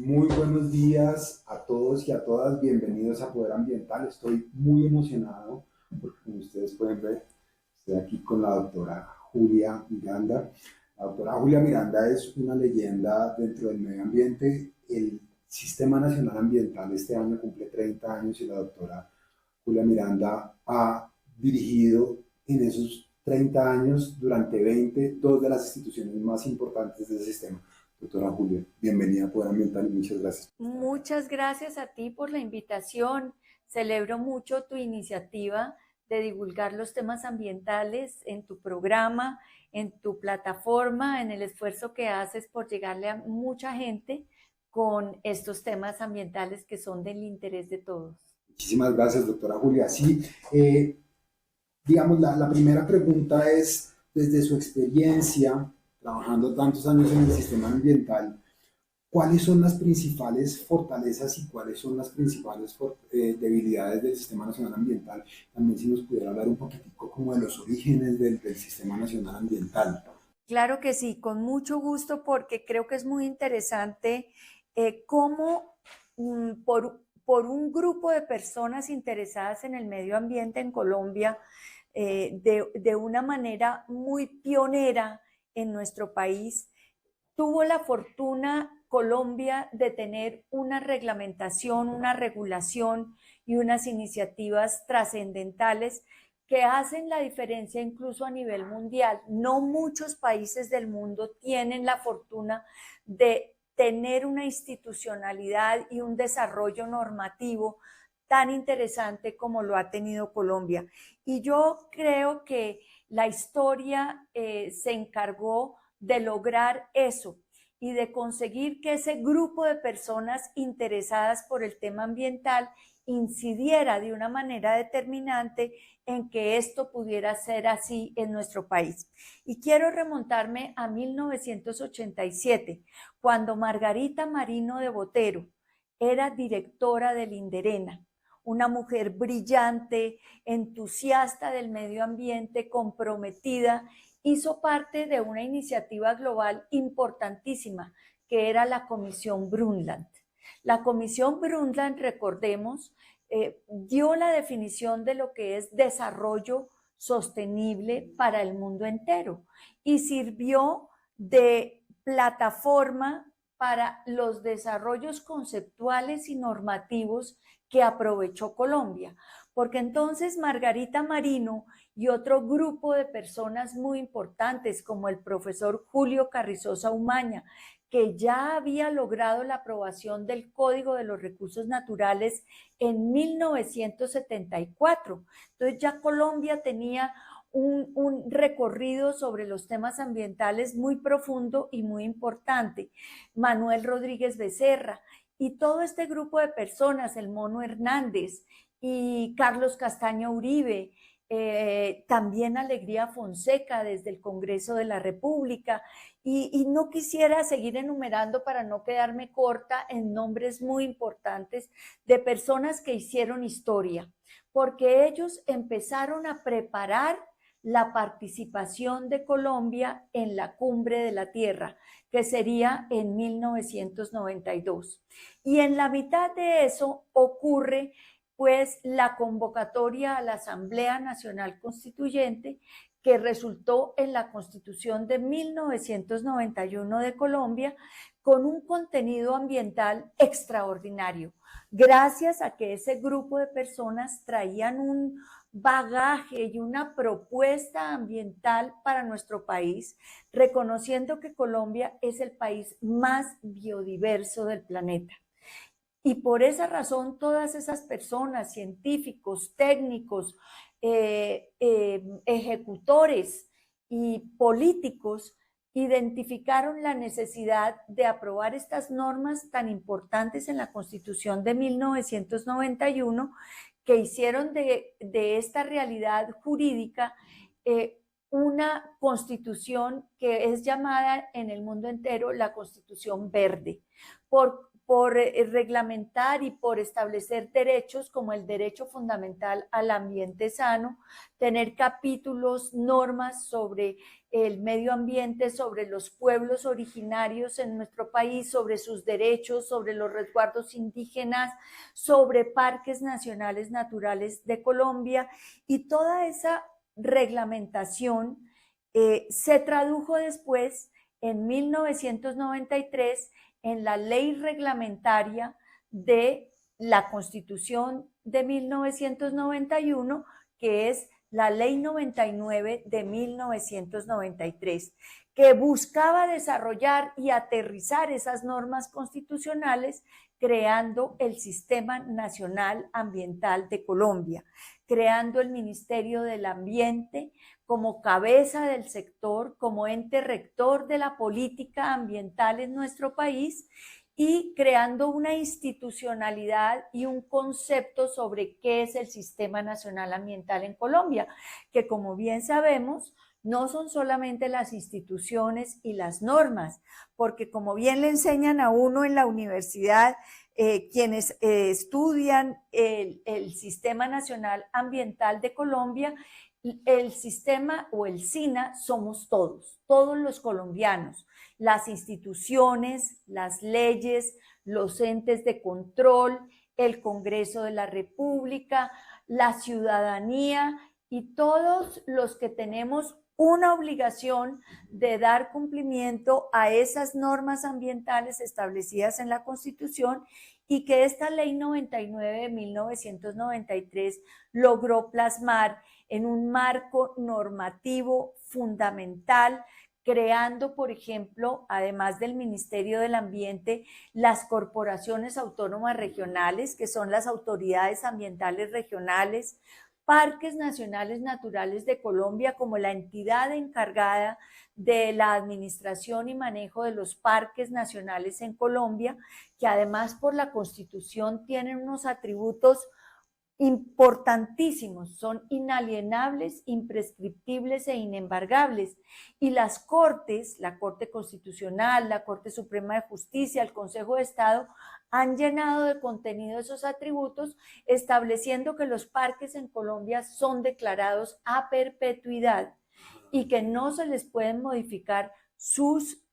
Muy buenos días a todos y a todas, bienvenidos a Poder Ambiental. Estoy muy emocionado porque como ustedes pueden ver, estoy aquí con la doctora Julia Miranda. La doctora Julia Miranda es una leyenda dentro del medio ambiente. El Sistema Nacional Ambiental este año cumple 30 años y la doctora Julia Miranda ha dirigido en esos 30 años, durante 20, dos de las instituciones más importantes del sistema. Doctora Julia, bienvenida a Poder Ambiental y muchas gracias. Muchas gracias a ti por la invitación. Celebro mucho tu iniciativa de divulgar los temas ambientales en tu programa, en tu plataforma, en el esfuerzo que haces por llegarle a mucha gente con estos temas ambientales que son del interés de todos. Muchísimas gracias, doctora Julia. Sí, digamos, la primera pregunta es, desde su experiencia, trabajando tantos años en el sistema ambiental, ¿cuáles son las principales fortalezas y cuáles son las principales debilidades del Sistema Nacional Ambiental? También si nos pudiera hablar un poquitico como de los orígenes del Sistema Nacional Ambiental. Claro que sí, con mucho gusto, porque creo que es muy interesante cómo por un grupo de personas interesadas en el medio ambiente en Colombia, de una manera muy pionera en nuestro país, tuvo la fortuna Colombia de tener una reglamentación, una regulación y unas iniciativas trascendentales que hacen la diferencia incluso a nivel mundial. No muchos países del mundo tienen la fortuna de tener una institucionalidad y un desarrollo normativo tan interesante como lo ha tenido Colombia. Y yo creo que la historia se encargó de lograr eso y de conseguir que ese grupo de personas interesadas por el tema ambiental incidiera de una manera determinante en que esto pudiera ser así en nuestro país. Y quiero remontarme a 1987, cuando Margarita Marino de Botero era directora del INDERENA, una mujer brillante, entusiasta del medio ambiente, comprometida, hizo parte de una iniciativa global importantísima, que era la Comisión Brundtland. La Comisión Brundtland, recordemos, dio la definición de lo que es desarrollo sostenible para el mundo entero y sirvió de plataforma para los desarrollos conceptuales y normativos que aprovechó Colombia, porque entonces Margarita Marino y otro grupo de personas muy importantes como el profesor Julio Carrizosa Umaña, que ya había logrado la aprobación del Código de los Recursos Naturales en 1974. Entonces ya Colombia tenía un recorrido sobre los temas ambientales muy profundo y muy importante. Manuel Rodríguez Becerra y todo este grupo de personas, el Mono Hernández y Carlos Castaño Uribe, también Alegría Fonseca desde el Congreso de la República, y no quisiera seguir enumerando para no quedarme corta en nombres muy importantes de personas que hicieron historia, porque ellos empezaron a preparar la participación de Colombia en la Cumbre de la Tierra, que sería en 1992. Y en la mitad de eso ocurre pues la convocatoria a la Asamblea Nacional Constituyente, que resultó en la Constitución de 1991 de Colombia, con un contenido ambiental extraordinario, gracias a que ese grupo de personas traían un bagaje y una propuesta ambiental para nuestro país, reconociendo que Colombia es el país más biodiverso del planeta. Y por esa razón todas esas personas, científicos, técnicos, ejecutores y políticos, identificaron la necesidad de aprobar estas normas tan importantes en la Constitución de 1991, que hicieron de esta realidad jurídica una constitución que es llamada en el mundo entero la Constitución Verde, por reglamentar y por establecer derechos como el derecho fundamental al ambiente sano, tener capítulos, normas sobre el medio ambiente, sobre los pueblos originarios en nuestro país, sobre sus derechos, sobre los resguardos indígenas, sobre parques nacionales naturales de Colombia, y toda esa reglamentación se tradujo después en 1993 en la ley reglamentaria de la Constitución de 1991, que es la Ley 99 de 1993, que buscaba desarrollar y aterrizar esas normas constitucionales, creando el Sistema Nacional Ambiental de Colombia, creando el Ministerio del Ambiente como cabeza del sector, como ente rector de la política ambiental en nuestro país, y creando una institucionalidad y un concepto sobre qué es el Sistema Nacional Ambiental en Colombia, que como bien sabemos, no son solamente las instituciones y las normas, porque como bien le enseñan a uno en la universidad, quienes estudian el Sistema Nacional Ambiental de Colombia, el sistema o el SINA somos todos los colombianos, las instituciones, las leyes, los entes de control, el Congreso de la República, la ciudadanía y todos los que tenemos una obligación de dar cumplimiento a esas normas ambientales establecidas en la Constitución, y que esta Ley 99 de 1993 logró plasmar en un marco normativo fundamental, creando, por ejemplo, además del Ministerio del Ambiente, las corporaciones autónomas regionales, que son las autoridades ambientales regionales, Parques Nacionales Naturales de Colombia como la entidad encargada de la administración y manejo de los parques nacionales en Colombia, que además por la Constitución tienen unos atributos importantísimos, son inalienables, imprescriptibles e inembargables. Y las cortes, la Corte Constitucional, la Corte Suprema de Justicia, el Consejo de Estado, han llenado de contenido esos atributos, estableciendo que los parques en Colombia son declarados a perpetuidad y que no se les pueden modificar sus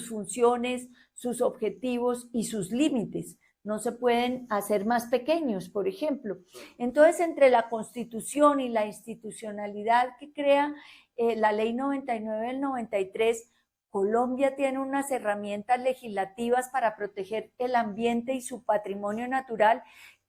funciones, sus objetivos y sus límites. No se pueden hacer más pequeños, por ejemplo. Entonces, entre la Constitución y la institucionalidad que crea la Ley 99 del 93, Colombia tiene unas herramientas legislativas para proteger el ambiente y su patrimonio natural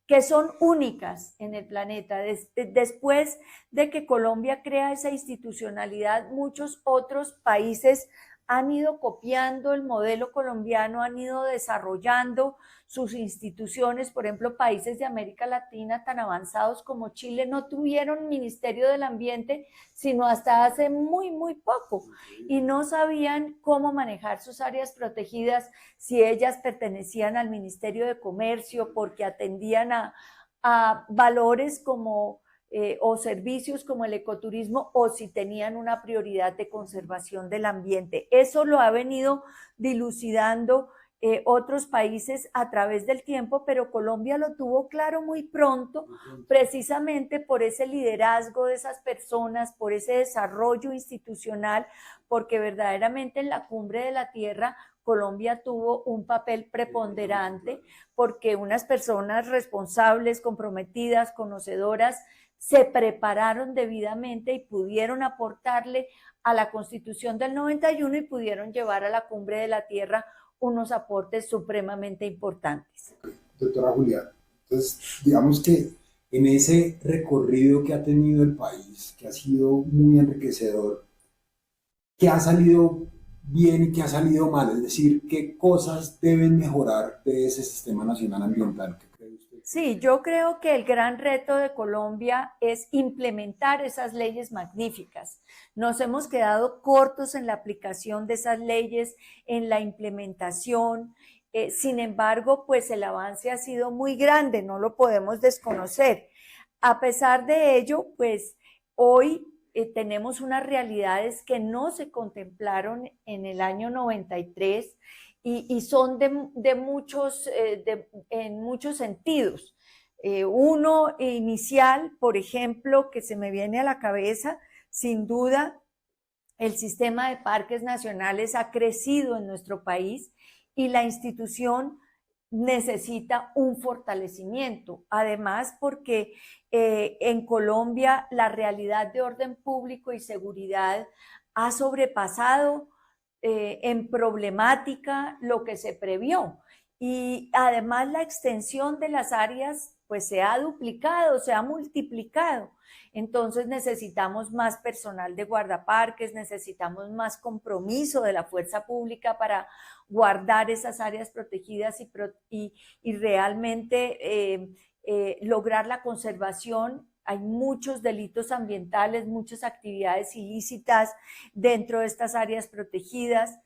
que son únicas en el planeta. Después de que Colombia crea esa institucionalidad, muchos otros países han ido copiando el modelo colombiano, han ido desarrollando sus instituciones. Por ejemplo, países de América Latina tan avanzados como Chile no tuvieron Ministerio del Ambiente sino hasta hace muy poco, y no sabían cómo manejar sus áreas protegidas, si ellas pertenecían al Ministerio de Comercio porque atendían a valores como o servicios como el ecoturismo, o si tenían una prioridad de conservación del ambiente. Eso lo ha venido dilucidando otros países a través del tiempo, pero Colombia lo tuvo claro muy pronto, precisamente por ese liderazgo de esas personas, por ese desarrollo institucional, porque verdaderamente en la Cumbre de la Tierra Colombia tuvo un papel preponderante, porque unas personas responsables, comprometidas, conocedoras, se prepararon debidamente y pudieron aportarle a la Constitución del 91 y pudieron llevar a la Cumbre de la Tierra unos aportes supremamente importantes. Doctora Julia, entonces digamos que en ese recorrido que ha tenido el país, que ha sido muy enriquecedor, ¿qué ha salido bien y qué ha salido mal? Es decir, ¿qué cosas deben mejorar de ese Sistema Nacional Ambiental? ¿Qué cree usted? Sí, yo creo que el gran reto de Colombia es implementar esas leyes magníficas. Nos hemos quedado cortos en la aplicación de esas leyes, en la implementación. Sin embargo, pues el avance ha sido muy grande, no lo podemos desconocer. A pesar de ello, pues hoy tenemos unas realidades que no se contemplaron en el año 93, y son en muchos sentidos. Uno inicial, por ejemplo, que se me viene a la cabeza, sin duda, el sistema de parques nacionales ha crecido en nuestro país y la institución necesita un fortalecimiento. Además, porque en Colombia la realidad de orden público y seguridad ha sobrepasado en problemática lo que se previó. Y además la extensión de las áreas pues se ha duplicado, se ha multiplicado. Entonces necesitamos más personal de guardaparques, necesitamos más compromiso de la fuerza pública para guardar esas áreas protegidas y realmente lograr la conservación. Hay muchos delitos ambientales, muchas actividades ilícitas dentro de estas áreas protegidas,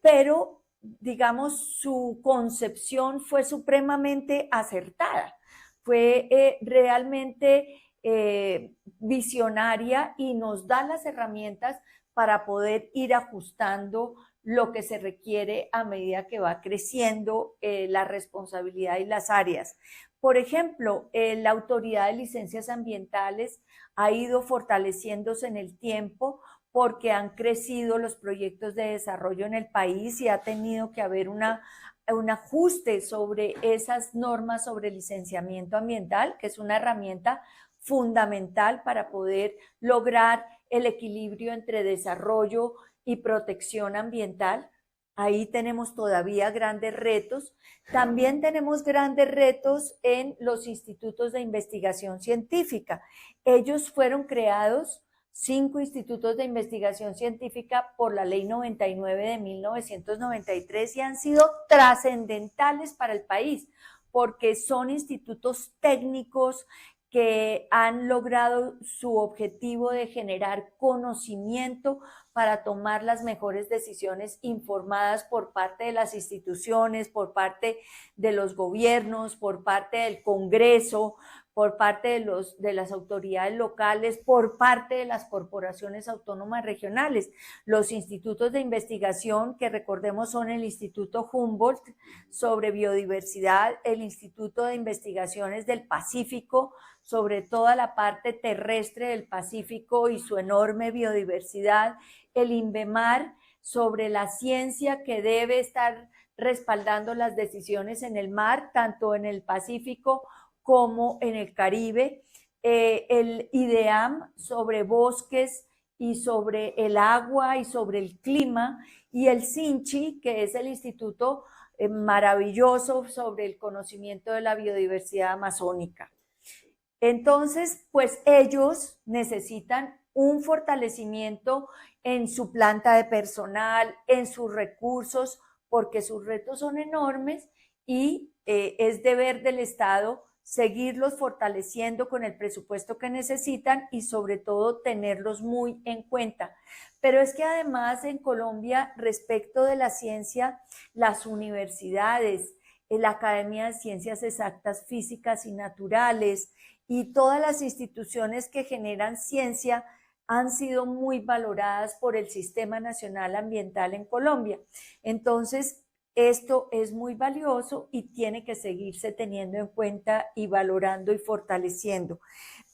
pero digamos su concepción fue supremamente acertada, fue realmente visionaria y nos da las herramientas para poder ir ajustando lo que se requiere a medida que va creciendo la responsabilidad y las áreas. Por ejemplo, la autoridad de licencias ambientales ha ido fortaleciéndose en el tiempo porque han crecido los proyectos de desarrollo en el país y ha tenido que haber un ajuste sobre esas normas sobre licenciamiento ambiental, que es una herramienta fundamental para poder lograr el equilibrio entre desarrollo y protección ambiental. Ahí tenemos todavía grandes retos. También tenemos grandes retos en los institutos de investigación científica. Ellos fueron creados, 5 institutos de investigación científica, por la Ley 99 de 1993 y han sido trascendentales para el país porque son institutos técnicos que han logrado su objetivo de generar conocimiento para tomar las mejores decisiones informadas por parte de las instituciones, por parte de los gobiernos, por parte del Congreso, por parte de las autoridades locales, por parte de las corporaciones autónomas regionales. Los institutos de investigación, que recordemos son el Instituto Humboldt sobre biodiversidad, el Instituto de Investigaciones del Pacífico, sobre toda la parte terrestre del Pacífico y su enorme biodiversidad, el INVEMAR sobre la ciencia que debe estar respaldando las decisiones en el mar, tanto en el Pacífico como en el Caribe, el IDEAM sobre bosques y sobre el agua y sobre el clima, y el SINCHI, que es el Instituto maravilloso sobre el conocimiento de la biodiversidad amazónica. Entonces, pues ellos necesitan un fortalecimiento en su planta de personal, en sus recursos, porque sus retos son enormes y es deber del Estado seguirlos fortaleciendo con el presupuesto que necesitan y sobre todo tenerlos muy en cuenta. Pero es que además en Colombia, respecto de la ciencia, las universidades, la Academia de Ciencias Exactas, Físicas y Naturales y todas las instituciones que generan ciencia han sido muy valoradas por el Sistema Nacional Ambiental en Colombia. Entonces, esto es muy valioso y tiene que seguirse teniendo en cuenta y valorando y fortaleciendo.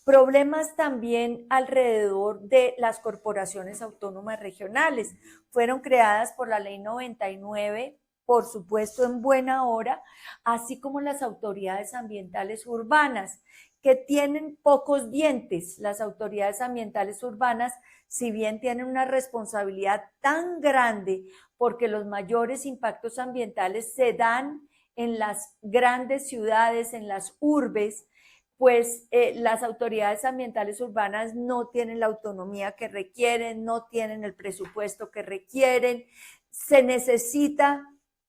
Problemas también alrededor de las corporaciones autónomas regionales. Fueron creadas por la Ley 99, por supuesto en buena hora, así como las autoridades ambientales urbanas, que tienen pocos dientes. Las autoridades ambientales urbanas, si bien tienen una responsabilidad tan grande, porque los mayores impactos ambientales se dan en las grandes ciudades, en las urbes, pues las autoridades ambientales urbanas no tienen la autonomía que requieren, no tienen el presupuesto que requieren. Se necesita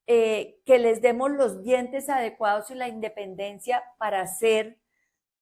que les demos los dientes adecuados y la independencia para ser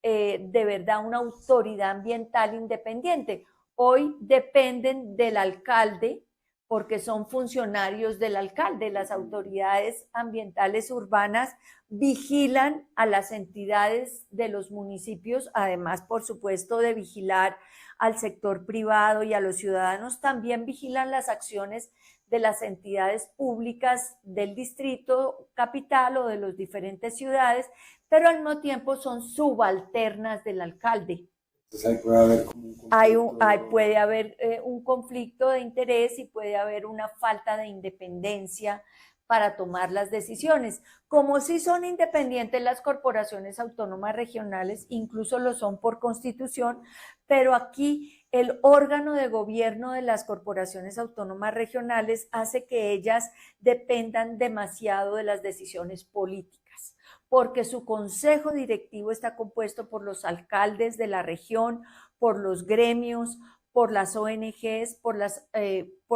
de verdad una autoridad ambiental independiente. Hoy dependen del alcalde porque son funcionarios del alcalde. Las autoridades ambientales urbanas vigilan a las entidades de los municipios, además, por supuesto, de vigilar al sector privado y a los ciudadanos, también vigilan las acciones de las entidades públicas del distrito capital o de las diferentes ciudades, pero al mismo tiempo son subalternas del alcalde. Entonces ahí puede haber como un conflicto. Puede haber un conflicto de interés y puede haber una falta de independencia para tomar las decisiones. Como sí son independientes las corporaciones autónomas regionales, incluso lo son por constitución, pero aquí el órgano de gobierno de las corporaciones autónomas regionales hace que ellas dependan demasiado de las decisiones políticas, porque su consejo directivo está compuesto por los alcaldes de la región, por los gremios, por las ONGs, por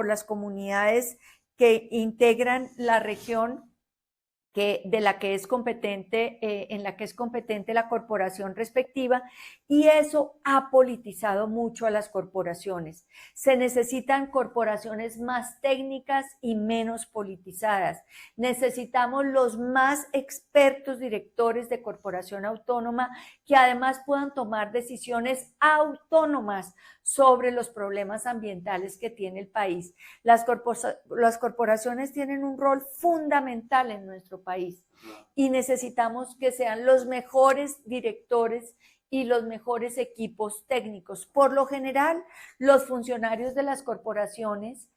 las comunidades que integran la región de la que es competente, en la que es competente la corporación respectiva, y eso ha politizado mucho a las corporaciones. Se necesitan corporaciones más técnicas y menos politizadas. Necesitamos los más expertos directores de corporación autónoma que además puedan tomar decisiones autónomas sobre los problemas ambientales que tiene el país. Las corporaciones tienen un rol fundamental en nuestro país y necesitamos que sean los mejores directores y los mejores equipos técnicos. Por lo general, los funcionarios de las corporaciones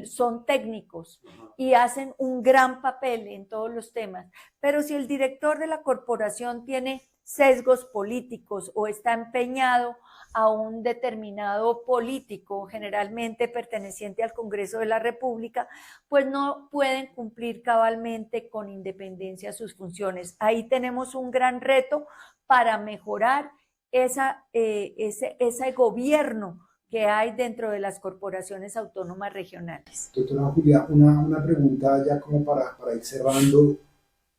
son técnicos y hacen un gran papel en todos los temas, pero si el director de la corporación tiene sesgos políticos o está empeñado a un determinado político, generalmente perteneciente al Congreso de la República, pues no pueden cumplir cabalmente con independencia sus funciones. Ahí tenemos un gran reto para mejorar ese gobierno que hay dentro de las corporaciones autónomas regionales. Doctora Julia, una pregunta ya como para ir cerrando.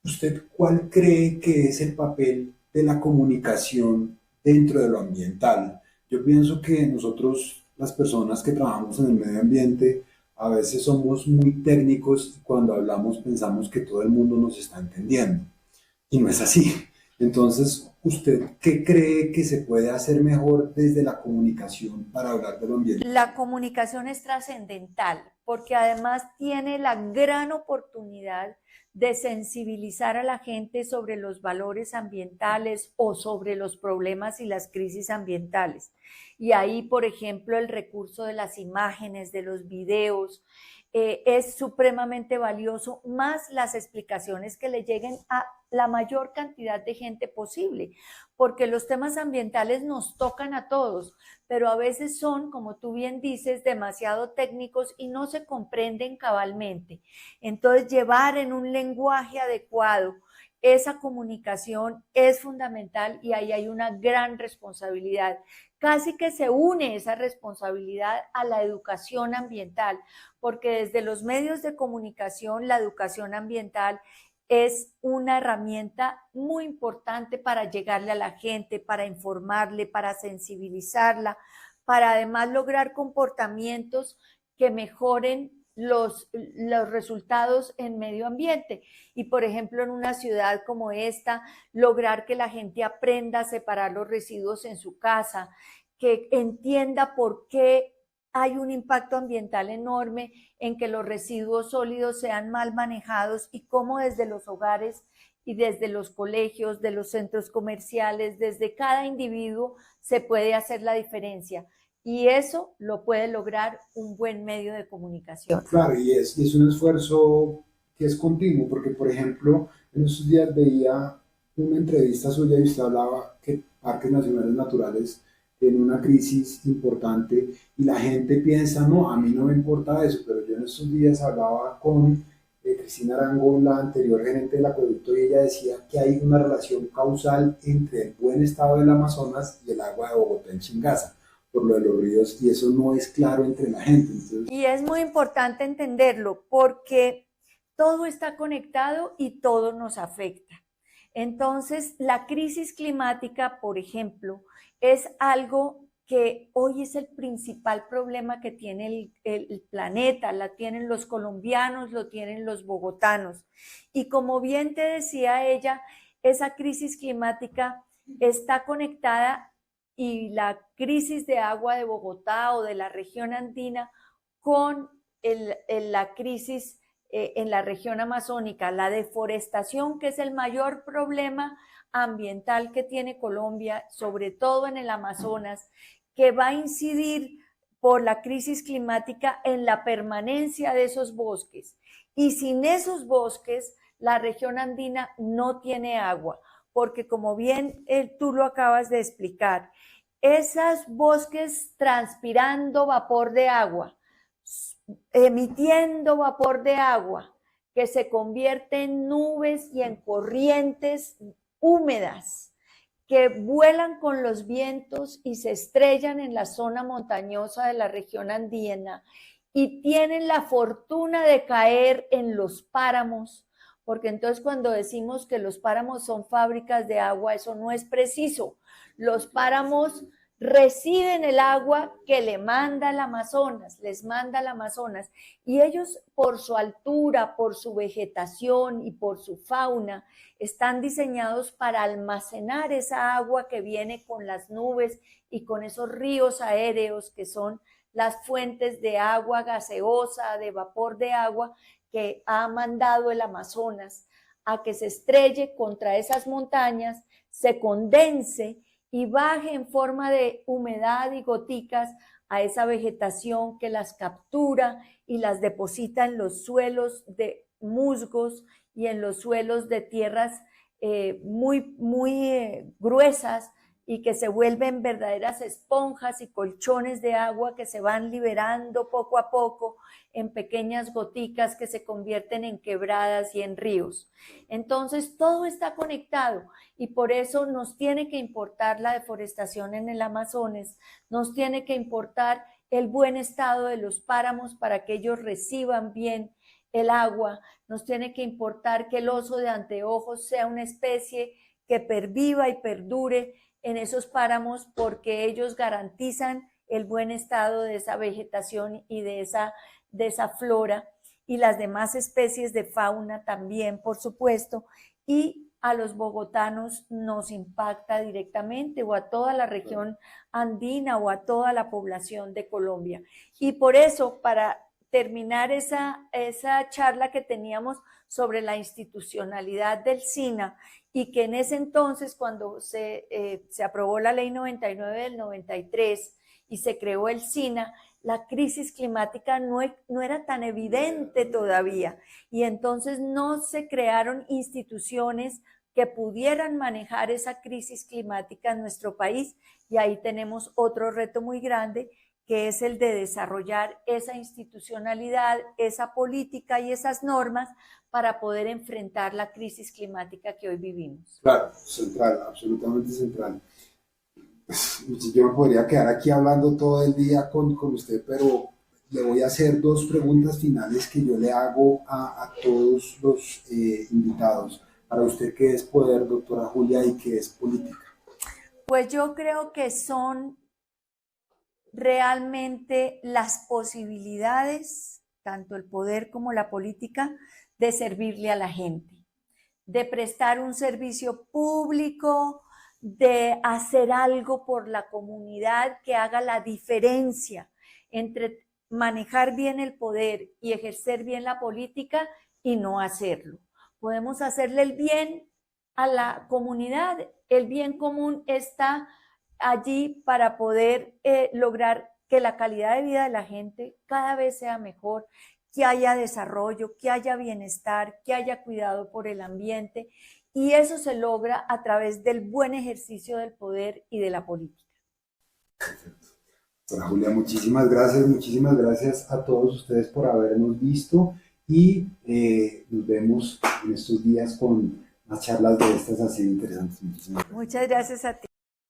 ¿Usted cuál cree que es el papel de la comunicación dentro de lo ambiental? Yo pienso que nosotros, las personas que trabajamos en el medio ambiente, a veces somos muy técnicos y cuando hablamos pensamos que todo el mundo nos está entendiendo. Y no es así. Entonces, ¿usted qué cree que se puede hacer mejor desde la comunicación para hablar de lo ambiental? La comunicación es trascendental porque además tiene la gran oportunidad de sensibilizar a la gente sobre los valores ambientales o sobre los problemas y las crisis ambientales. Y ahí, por ejemplo, el recurso de las imágenes, de los videos, es supremamente valioso, más las explicaciones que le lleguen a la mayor cantidad de gente posible, porque los temas ambientales nos tocan a todos, pero a veces son, como tú bien dices, demasiado técnicos y no se comprenden cabalmente. Entonces, llevar en un lenguaje adecuado esa comunicación es fundamental y ahí hay una gran responsabilidad. Casi que se une esa responsabilidad a la educación ambiental, porque desde los medios de comunicación la educación ambiental es una herramienta muy importante para llegarle a la gente, para informarle, para sensibilizarla, para además lograr comportamientos que mejoren los resultados en medio ambiente. Y por ejemplo, en una ciudad como esta, lograr que la gente aprenda a separar los residuos en su casa, que entienda por qué hay un impacto ambiental enorme en que los residuos sólidos sean mal manejados y cómo desde los hogares y desde los colegios, de los centros comerciales, desde cada individuo se puede hacer la diferencia. Y eso lo puede lograr un buen medio de comunicación. Claro, y es un esfuerzo que es continuo, porque por ejemplo, en estos días veía una entrevista suya y usted hablaba que parques nacionales naturales tienen una crisis importante y la gente piensa, no, a mí no me importa eso, pero yo en estos días hablaba con Cristina Arango, la anterior gerente del acueducto, y ella decía que hay una relación causal entre el buen estado del Amazonas y el agua de Bogotá en Chingaza, por lo de los ríos, y eso no es claro entre la gente. Entonces... Y es muy importante entenderlo porque todo está conectado y todo nos afecta. Entonces, la crisis climática, por ejemplo, es algo que hoy es el principal problema que tiene el planeta, la tienen los colombianos, lo tienen los bogotanos. Y como bien te decía ella, esa crisis climática está conectada y la crisis de agua de Bogotá o de la región andina con la crisis en la región amazónica, la deforestación, que es el mayor problema ambiental que tiene Colombia, sobre todo en el Amazonas, que va a incidir por la crisis climática en la permanencia de esos bosques. Y sin esos bosques, la región andina no tiene agua, porque como bien tú lo acabas de explicar, esos bosques transpirando vapor de agua, emitiendo vapor de agua, que se convierte en nubes y en corrientes húmedas, que vuelan con los vientos y se estrellan en la zona montañosa de la región andina y tienen la fortuna de caer en los páramos, porque entonces cuando decimos que los páramos son fábricas de agua, eso no es preciso. Los páramos reciben el agua que le manda el Amazonas, les manda el Amazonas, y ellos por su altura, por su vegetación y por su fauna, están diseñados para almacenar esa agua que viene con las nubes y con esos ríos aéreos que son las fuentes de agua gaseosa, de vapor de agua que ha mandado el Amazonas a que se estrelle contra esas montañas, se condense y baje en forma de humedad y goticas a esa vegetación que las captura y las deposita en los suelos de musgos y en los suelos de tierras muy gruesas, y que se vuelven verdaderas esponjas y colchones de agua que se van liberando poco a poco en pequeñas goticas que se convierten en quebradas y en ríos. Entonces todo está conectado y por eso nos tiene que importar la deforestación en el Amazonas, nos tiene que importar el buen estado de los páramos para que ellos reciban bien el agua, nos tiene que importar que el oso de anteojos sea una especie que perviva y perdure en esos páramos, porque ellos garantizan el buen estado de esa vegetación y de esa flora, y las demás especies de fauna también, por supuesto, y a los bogotanos nos impacta directamente, o a toda la región andina, o a toda la población de Colombia. Y por eso, para terminar esa charla que teníamos sobre la institucionalidad del SINA, y que en ese entonces, cuando se aprobó la ley 99 del 93 y se creó el SINA, la crisis climática no era tan evidente todavía, y entonces no se crearon instituciones que pudieran manejar esa crisis climática en nuestro país, y ahí tenemos otro reto muy grande, que es el de desarrollar esa institucionalidad, esa política y esas normas para poder enfrentar la crisis climática que hoy vivimos. Claro, central, absolutamente central. Yo me podría quedar aquí hablando todo el día con usted, pero le voy a hacer dos preguntas finales que yo le hago a todos los invitados. Para usted, ¿qué es poder, doctora Julia, y qué es política? Pues yo creo que son realmente las posibilidades, tanto el poder como la política, de servirle a la gente, de prestar un servicio público, de hacer algo por la comunidad que haga la diferencia entre manejar bien el poder y ejercer bien la política y no hacerlo. Podemos hacerle el bien a la comunidad, el bien común está allí para poder lograr que la calidad de vida de la gente cada vez sea mejor, que haya desarrollo, que haya bienestar, que haya cuidado por el ambiente, y eso se logra a través del buen ejercicio del poder y de la política. Perfecto. Doctora Julia, muchísimas gracias a todos ustedes por habernos visto, y nos vemos en estos días con más charlas de estas así interesantes. Muchas gracias a ti.